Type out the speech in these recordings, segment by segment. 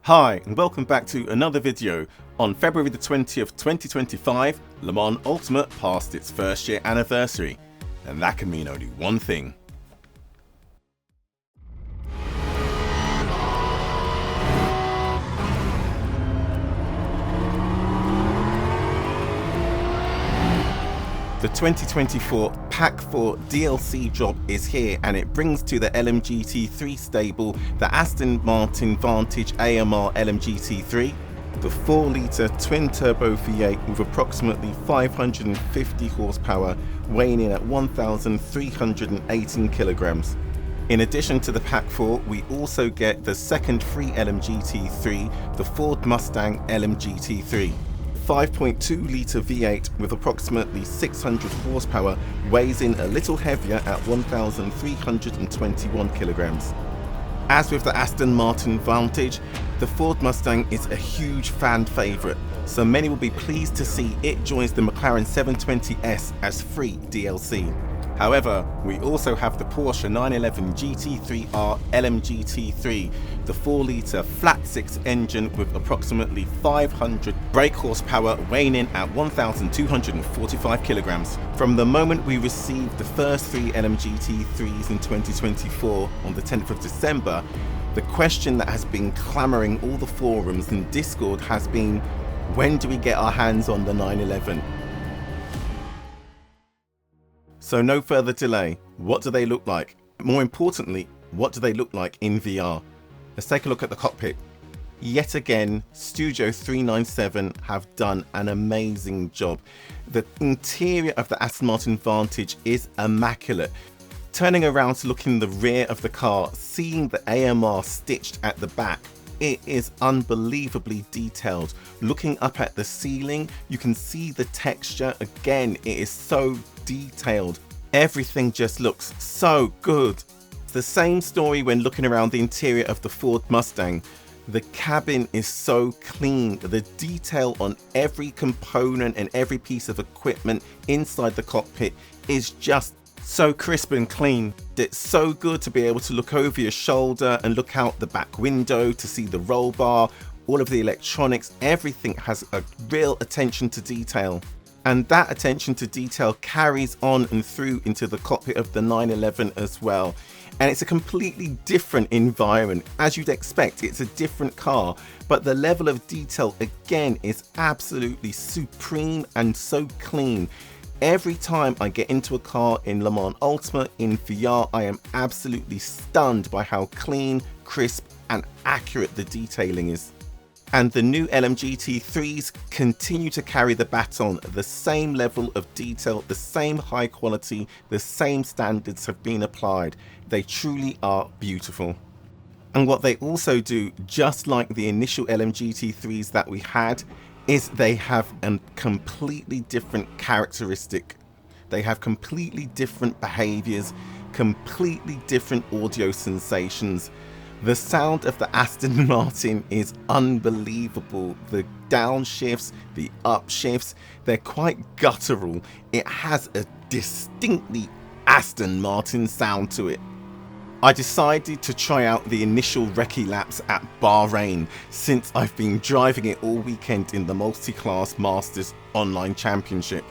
Hi and welcome back to another video. On February the 20th, 2025, Le Mans Ultimate passed its first year anniversary, and that can mean only one thing. The 2024 Pack 4 DLC drop is here, and it brings to the LMGT3 stable the Aston Martin Vantage AMR LMGT3, the 4-litre twin-turbo V8 with approximately 550 horsepower, weighing in at 1,318 kilograms. In addition to the Pack 4, we also get the second free LMGT3, the Ford Mustang LMGT3. 5.2-litre V8 with approximately 600 horsepower, weighs in a little heavier at 1,321 kilograms. As with the Aston Martin Vantage, the Ford Mustang is a huge fan favourite, so many will be pleased to see it joins the McLaren 720S as free DLC. However, we also have the Porsche 911 GT3R LMGT3, the 4-litre flat-six engine with approximately 500 brake horsepower, weighing in at 1,245 kilograms. From the moment we received the first three LMGT3s in 2024 on the 10th of December, the question that has been clamoring all the forums and Discord has been, when do we get our hands on the 911? So no further delay, what do they look like? More importantly, what do they look like in VR? Let's take a look at the cockpit. Yet again, Studio 397 have done an amazing job. The interior of the Aston Martin Vantage is immaculate. Turning around to look in the rear of the car, seeing the AMR stitched at the back, it is unbelievably detailed. Looking up at the ceiling, you can see the texture. Again, it is so detailed. Everything just looks so good. It's the same story when looking around the interior of the Ford Mustang. The cabin is so clean. The detail on every component and every piece of equipment inside the cockpit is just so crisp and clean. It's so good to be able to look over your shoulder and look out the back window to see the roll bar, all of the electronics. Everything has a real attention to detail. And that attention to detail carries on and through into the cockpit of the 911 as well. And it's a completely different environment. As you'd expect, it's a different car, but the level of detail again is absolutely supreme and so clean. Every time I get into a car in Le Mans Ultimate in VR, I am absolutely stunned by how clean, crisp and accurate the detailing is. And the new LMGT3s continue to carry the baton. The same level of detail, the same high quality, the same standards have been applied. They truly are beautiful. And what they also do, just like the initial LMGT3s that we had, is they have a completely different characteristic. They have completely different behaviors, completely different audio sensations. The sound of the Aston Martin is unbelievable. The downshifts, the upshifts, they're quite guttural. It has a distinctly Aston Martin sound to it. I decided to try out the initial recce laps at Bahrain, since I've been driving it all weekend in the multi-class Masters online championship.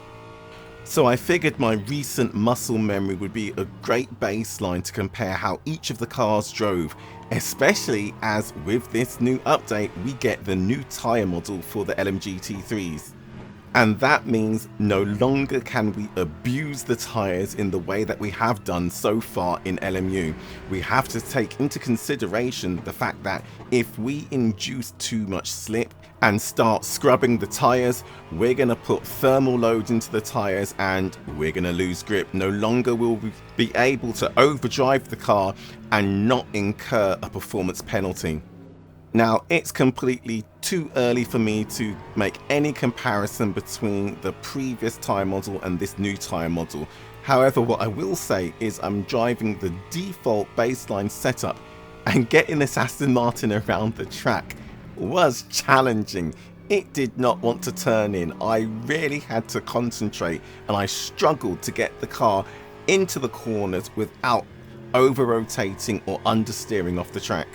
So I figured my recent muscle memory would be a great baseline to compare how each of the cars drove, especially as with this new update we get the new tyre model for the LMGT3s. And that means no longer can we abuse the tyres in the way that we have done so far in LMU. We have to take into consideration the fact that if we induce too much slip and start scrubbing the tyres, we're going to put thermal load into the tyres and we're going to lose grip. No longer will we be able to overdrive the car and not incur a performance penalty. Now, it's completely too early for me to make any comparison between the previous tyre model and this new tyre model. However, what I will say is I'm driving the default baseline setup, and getting this Aston Martin around the track was challenging. It did not want to turn in. I really had to concentrate and I struggled to get the car into the corners without over rotating or understeering off the track.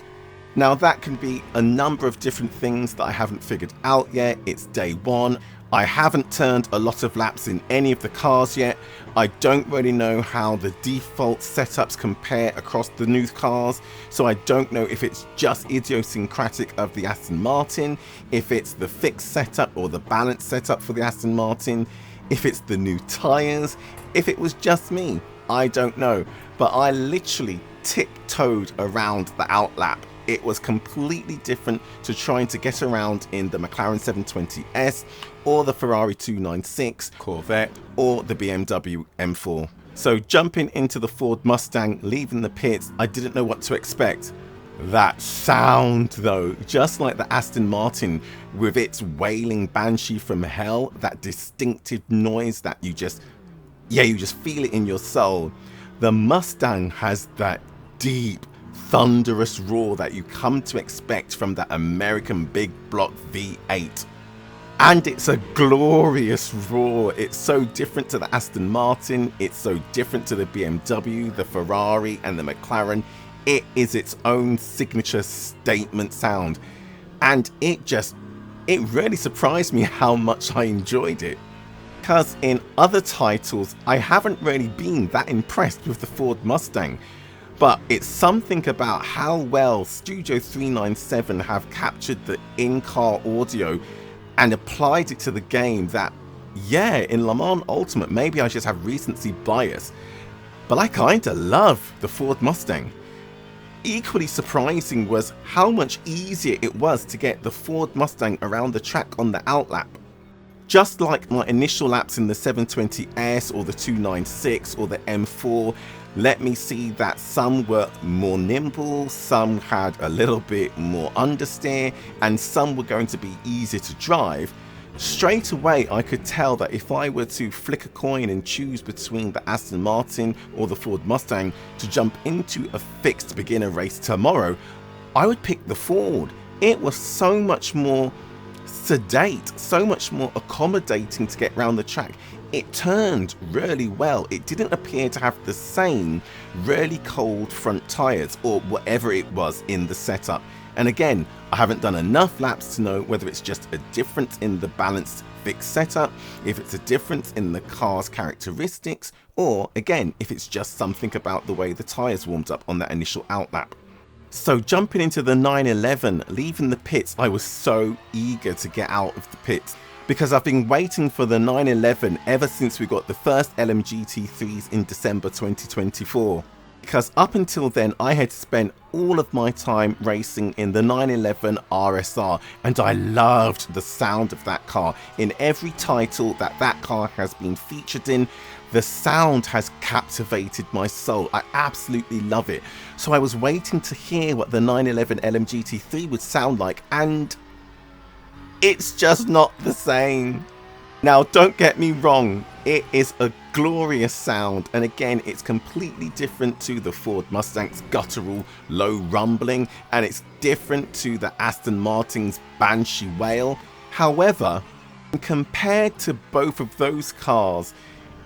Now that can be a number of different things that I haven't figured out yet. It's day one. I haven't turned a lot of laps in any of the cars yet. I don't really know how the default setups compare across the new cars, so I don't know if it's just idiosyncratic of the Aston Martin, if it's the fixed setup or the balanced setup for the Aston Martin, if it's the new tyres, if it was just me. I don't know, but I literally tiptoed around the outlap. It was completely different to trying to get around in the McLaren 720S or the Ferrari 296 Corvette or the BMW M4. So jumping into the Ford Mustang, leaving the pits, I didn't know what to expect. That sound though, just like the Aston Martin with its wailing banshee from hell, that distinctive noise that you just feel it in your soul. The Mustang has that deep, thunderous roar that you come to expect from that American big block V8. And it's a glorious roar. It's so different to the Aston Martin. It's so different to the BMW, the Ferrari and the McLaren. It is its own signature statement sound. And it really surprised me how much I enjoyed it. Because in other titles, I haven't really been that impressed with the Ford Mustang. But it's something about how well Studio 397 have captured the in-car audio and applied it to the game that, yeah, in Le Mans Ultimate, maybe I just have recency bias, but I kinda love the Ford Mustang. Equally surprising was how much easier it was to get the Ford Mustang around the track on the outlap. Just like my initial laps in the 720S or the 296 or the M4, let me see that some were more nimble, some had a little bit more understeer, and some were going to be easier to drive. Straight away I could tell that if I were to flick a coin and choose between the Aston Martin or the Ford Mustang to jump into a fixed beginner race tomorrow, I would pick the Ford. It was so much more sedate, so much more accommodating to get around the track. It turned really well. It didn't appear to have the same really cold front tyres or whatever it was in the setup. And again, I haven't done enough laps to know whether it's just a difference in the balanced fixed setup, if it's a difference in the car's characteristics, or again, if it's just something about the way the tyres warmed up on that initial outlap. So jumping into the 911, leaving the pits, I was so eager to get out of the pits because I've been waiting for the 911 ever since we got the first LMGT3s in December 2024. Because up until then, I had spent all of my time racing in the 911 RSR, and I loved the sound of that car. In every title that car has been featured in, the sound has captivated my soul. I absolutely love it. So I was waiting to hear what the 911 LMGT3 would sound like, and it's just not the same. Now, don't get me wrong, it is a glorious sound, and again, it's completely different to the Ford Mustang's guttural, low rumbling, and it's different to the Aston Martin's banshee wail. However, compared to both of those cars,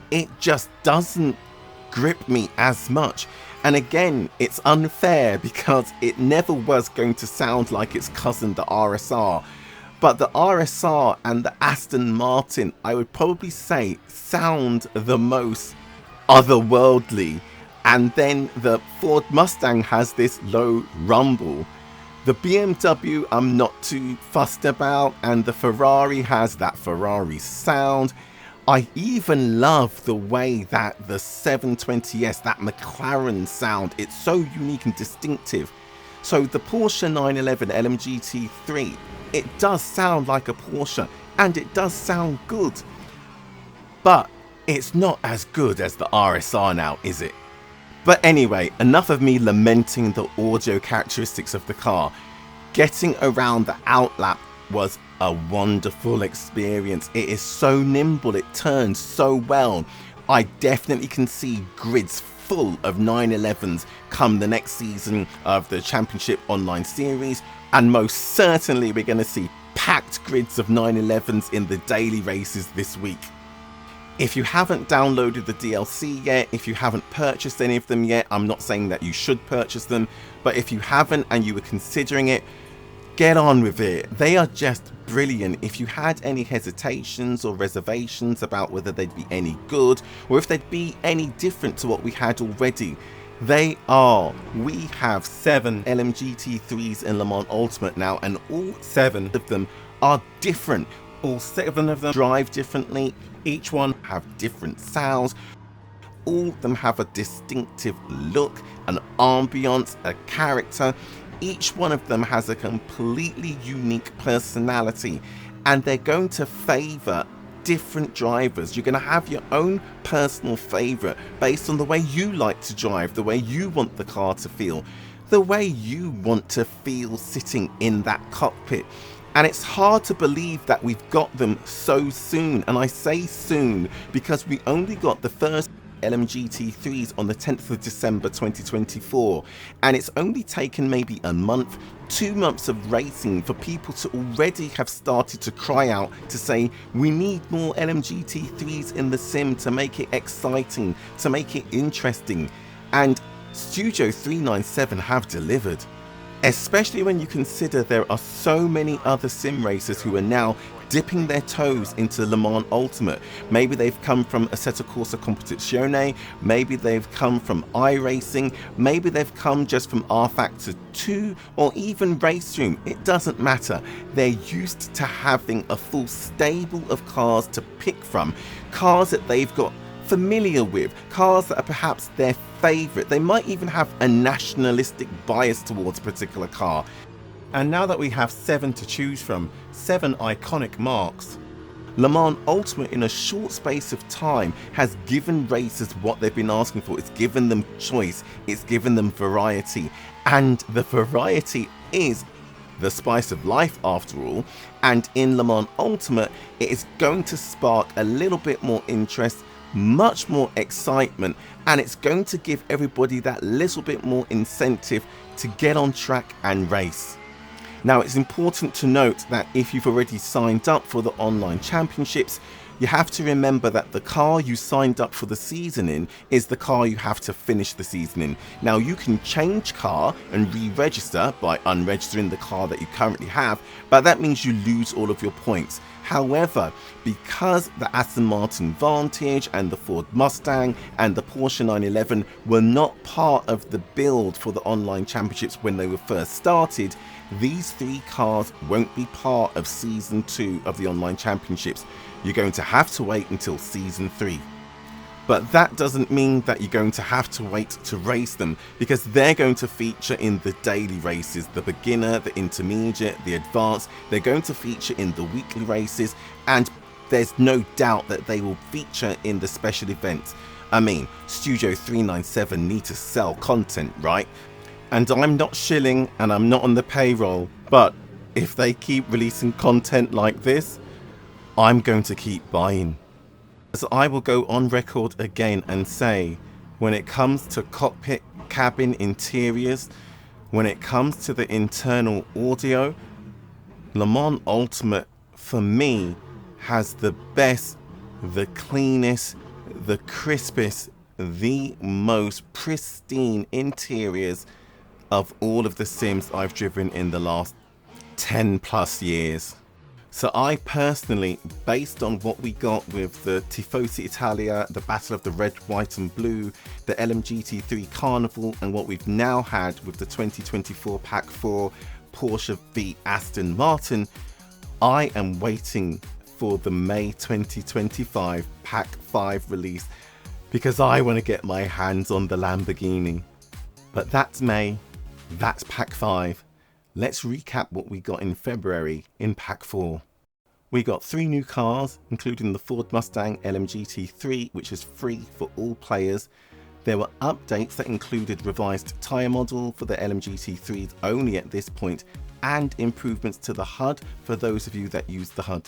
it just doesn't grip me as much. And again, it's unfair because it never was going to sound like its cousin, the RSR. But the RSR and the Aston Martin, I would probably say, sound the most otherworldly. And then the Ford Mustang has this low rumble. The BMW I'm not too fussed about, and the Ferrari has that Ferrari sound. I even love the way that the 720S, that McLaren sound, it's so unique and distinctive. So the Porsche 911 LMGT3, it does sound like a Porsche, and it does sound good. But it's not as good as the RSR now, is it? But anyway, enough of me lamenting the audio characteristics of the car. Getting around the outlap was a wonderful experience. It is so nimble, it turns so well. I definitely can see grids full of 911s come the next season of the Championship Online Series, and most certainly we're going to see packed grids of 911s in the daily races this week. If you haven't downloaded the DLC yet, if you haven't purchased any of them yet, I'm not saying that you should purchase them, but if you haven't and you were considering it, get on with it. They are just brilliant. If you had any hesitations or reservations about whether they'd be any good or if they'd be any different to what we had already, they are. We have 7 LMGT3s in Le Mans Ultimate now, and all 7 of them are different. All 7 of them drive differently. Each one have different sounds. All of them have a distinctive look, an ambience, a character. Each one of them has a completely unique personality, and they're going to favor different drivers. You're going to have your own personal favorite based on the way you like to drive, the way you want the car to feel, the way you want to feel sitting in that cockpit. And it's hard to believe that we've got them so soon. And I say soon because we only got the first LMGT3s on the 10th of December 2024, and it's only taken maybe a month, 2 months of racing for people to already have started to cry out to say we need more LMGT3s in the sim to make it exciting, to make it interesting, and Studio 397 have delivered. Especially when you consider there are so many other sim racers who are now dipping their toes into Le Mans Ultimate. Maybe they've come from Assetto Corsa Competizione, maybe they've come from iRacing, maybe they've come just from R Factor 2 or even Racestream. It doesn't matter. They're used to having a full stable of cars to pick from, cars that they've got familiar with, cars that are perhaps their favorite. They might even have a nationalistic bias towards a particular car. And now that we have 7 to choose from, 7 iconic marques, Le Mans Ultimate in a short space of time has given racers what they've been asking for. It's given them choice, it's given them variety, and the variety is the spice of life after all. And in Le Mans Ultimate, it is going to spark a little bit more interest, much more excitement, and it's going to give everybody that little bit more incentive to get on track and race. Now, it's important to note that if you've already signed up for the online championships, you have to remember that the car you signed up for the season in is the car you have to finish the season in. Now, you can change car and re-register by unregistering the car that you currently have, but that means you lose all of your points. However, because the Aston Martin Vantage and the Ford Mustang and the Porsche 911 were not part of the build for the online championships when they were first started, these 3 cars won't be part of Season 2 of the online championships. You're going to have to wait until Season 3. But that doesn't mean that you're going to have to wait to race them, because they're going to feature in the daily races, the beginner, the intermediate, the advanced. They're going to feature in the weekly races, and there's no doubt that they will feature in the special events. I mean, Studio 397 need to sell content, right? And I'm not shilling and I'm not on the payroll, but if they keep releasing content like this, I'm going to keep buying. So I will go on record again and say, when it comes to cockpit cabin interiors, when it comes to the internal audio, Le Mans Ultimate for me has the best, the cleanest, the crispest, the most pristine interiors of all of the sims I've driven in the last 10 plus years. So I personally, based on what we got with the Tifosi Italia, the Battle of the Red, White and Blue, the LMGT3 Carnival, and what we've now had with the 2024 Pack 4 Porsche v Aston Martin, I am waiting for the May 2025 Pack 5 release because I want to get my hands on the Lamborghini. But that's May, that's Pack 5. Let's recap what we got in February in Pack 4. We got 3 new cars, including the Ford Mustang LMGT3, which is free for all players. There were updates that included revised tyre model for the LMGT3s only at this point, and improvements to the HUD for those of you that use the HUD.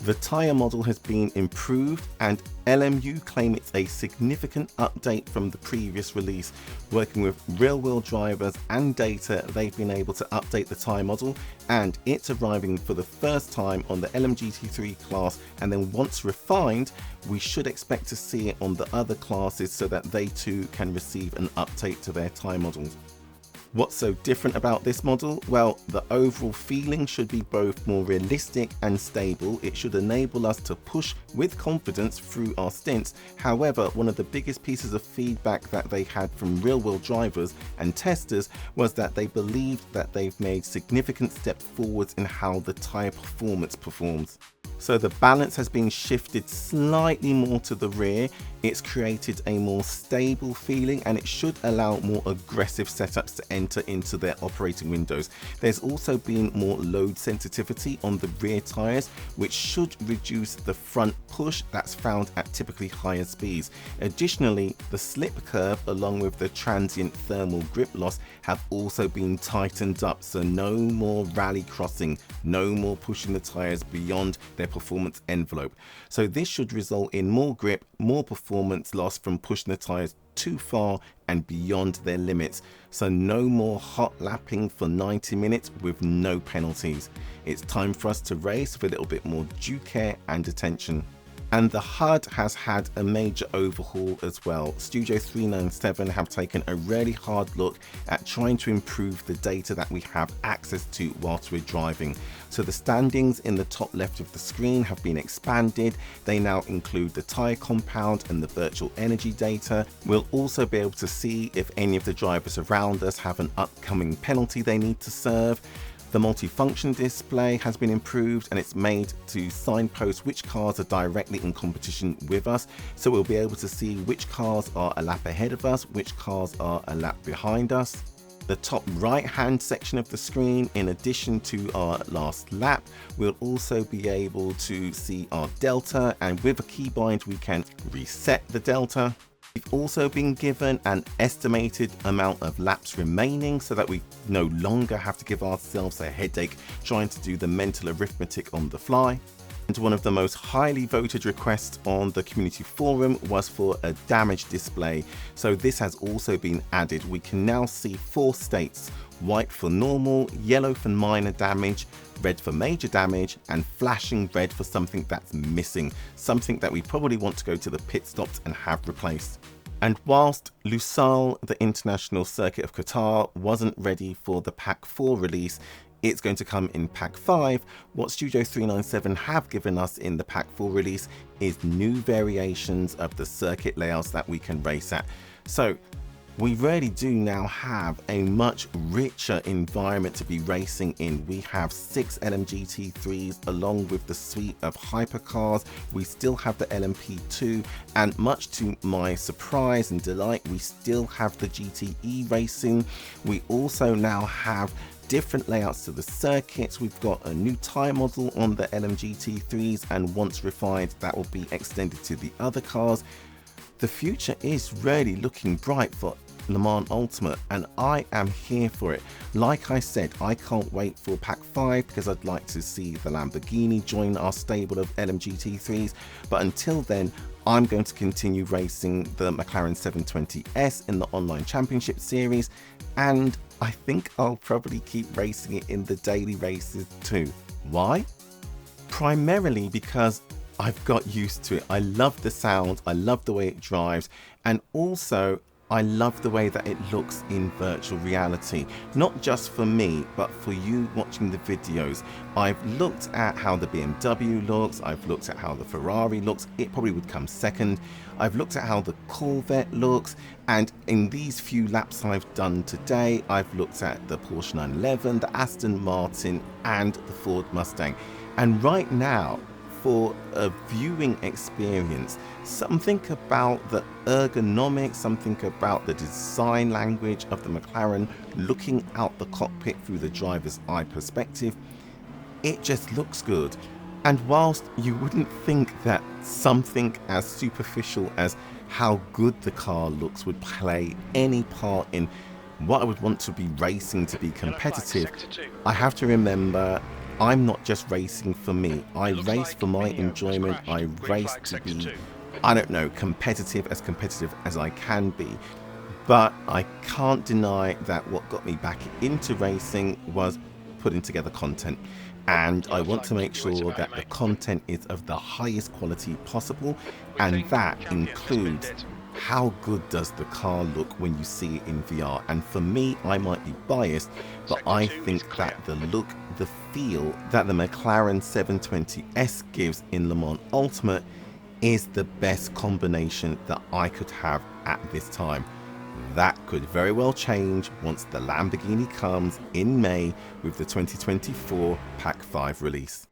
The tyre model has been improved, and LMU claim it's a significant update from the previous release. Working with real-world drivers and data, they've been able to update the tyre model, and it's arriving for the first time on the LMGT3 class, and then once refined, we should expect to see it on the other classes so that they too can receive an update to their tyre models. What's so different about this model? Well, the overall feeling should be both more realistic and stable. It should enable us to push with confidence through our stints. However, one of the biggest pieces of feedback that they had from real-world drivers and testers was that they believed that they've made significant steps forwards in how the tyre performance performs. So the balance has been shifted slightly more to the rear. It's created a more stable feeling, and it should allow more aggressive setups to enter into their operating windows. There's also been more load sensitivity on the rear tyres, which should reduce the front push that's found at typically higher speeds. Additionally, the slip curve along with the transient thermal grip loss have also been tightened up, so no more rally crossing, no more pushing the tyres beyond their performance envelope. So this should result in more grip, more performance loss from pushing the tyres too far and beyond their limits. So no more hot lapping for 90 minutes with no penalties. It's time for us to race with a little bit more due care and attention. And the HUD has had a major overhaul as well. Studio 397 have taken a really hard look at trying to improve the data that we have access to whilst we're driving. So the standings in the top left of the screen have been expanded. They now include the tyre compound and the virtual energy data. We'll also be able to see if any of the drivers around us have an upcoming penalty they need to serve. The multifunction display has been improved, and it's made to signpost which cars are directly in competition with us. So we'll be able to see which cars are a lap ahead of us, which cars are a lap behind us. The top right hand section of the screen, in addition to our last lap, we'll also be able to see our delta, and with a keybind we can reset the delta. We've also been given an estimated amount of laps remaining so that we no longer have to give ourselves a headache trying to do the mental arithmetic on the fly. And one of the most highly voted requests on the community forum was for a damage display. So this has also been added. We can now see 4 states: white for normal, yellow for minor damage, red for major damage, and flashing red for something that's missing, something that we probably want to go to the pit stops and have replaced. And whilst Lusail, the International Circuit of Qatar, wasn't ready for the Pack 4 release, it's going to come in Pack 5. What Studio 397 have given us in the Pack 4 release is new variations of the circuit layouts that we can race at. So we really do now have a much richer environment to be racing in. We have 6 LMGT3s along with the suite of hypercars. We still have the LMP2, and much to my surprise and delight, we still have the GTE racing. We also now have different layouts to the circuits. We've got a new tyre model on the LMGT3s, and once refined, that will be extended to the other cars. The future is really looking bright for Le Mans Ultimate, and I am here for it. Like I said, I can't wait for Pack 5 because I'd like to see the Lamborghini join our stable of LMGT3s, but until then, I'm going to continue racing the McLaren 720S in the online championship series, and I think I'll probably keep racing it in the daily races too. Why? Primarily because I've got used to it. I love the sound, I love the way it drives, and also I love the way that it looks in virtual reality. Not just for me, but for you watching the videos. I've looked at how the BMW looks, I've looked at how the Ferrari looks, it probably would come second. I've looked at how the Corvette looks, and in these few laps I've done today, I've looked at the Porsche 911, the Aston Martin, and the Ford Mustang. And right now, for a viewing experience, something about the ergonomics, something about the design language of the McLaren looking out the cockpit through the driver's eye perspective, it just looks good. And whilst you wouldn't think that something as superficial as how good the car looks would play any part in what I would want to be racing to be competitive, I have to remember I'm not just racing for me. I race for my enjoyment. I race to be, I don't know, competitive as I can be. But I can't deny that what got me back into racing was putting together content. And I want to make sure that the content is of the highest quality possible, and that includes how good does the car look when you see it in VR. And for me, I might be biased, but I think that the look, the feel that the McLaren 720S gives in Le Mans Ultimate is the best combination that I could have at this time. That could very well change once the Lamborghini comes in May with the 2024 Pack 5 release.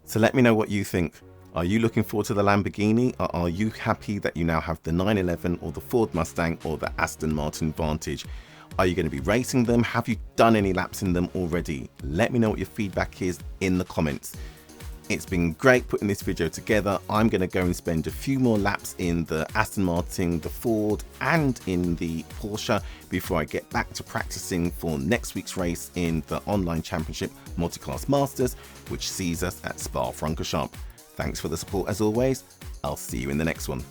So let me know what you think. Are you looking forward to the Lamborghini, or are you happy that you now have the 911 or the Ford Mustang or the Aston Martin Vantage? Are you going to be racing them? Have you done any laps in them already? Let me know what your feedback is in the comments. It's been great putting this video together. I'm going to go and spend a few more laps in the Aston Martin, the Ford and in the Porsche before I get back to practicing for next week's race in the online championship Multiclass Masters, which sees us at Spa-Francorchamps. Thanks for the support as always. I'll see you in the next one.